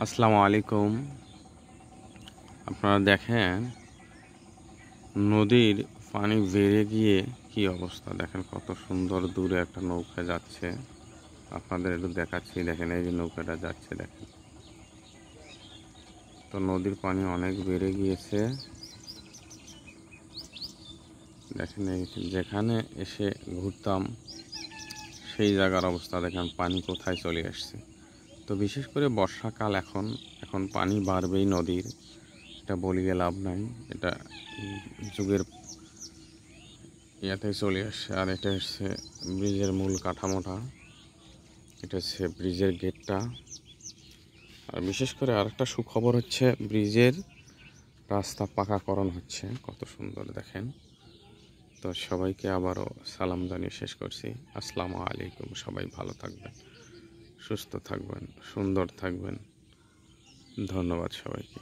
আসসালামু আলাইকুম। আপনারা দেখেন নদীর পানি বেড়ে গিয়ে কি অবস্থা, দেখেন কত সুন্দর দূরে একটা নৌকা যাচ্ছে। আপনাদের একটু দেখাচ্ছি, দেখেন এই যে নৌকাটা যাচ্ছে, দেখেন তো নদীর পানি অনেক বেড়ে গিয়েছে। দেখেন এই যেখানে এসে ঘুরতাম সেই জায়গার অবস্থা দেখেন, পানি কোথায় চলে আসছে। তো বিশেষ করে বর্ষাকাল, এখন পানি বাড়বেই নদীর, এটা বলিয়ে লাভ নাই। এটা যুগের ইয়াতে চলে আসছে। আর এটা হচ্ছে ব্রিজের মূল কাঠামোটা, এটা হচ্ছে ব্রিজের গেটটা। আর বিশেষ করে আরেকটা সুখবর হচ্ছে ব্রিজের রাস্তা পাকাকরণ হচ্ছে, কত সুন্দর দেখেন। তো সবাইকে আবারও সালাম জানিয়ে শেষ করছি। আসসালামু আলাইকুম। সবাই ভালো থাকবেন, সুস্থ থাকবেন, সুন্দর থাকবেন। ধন্যবাদ সবাইকে।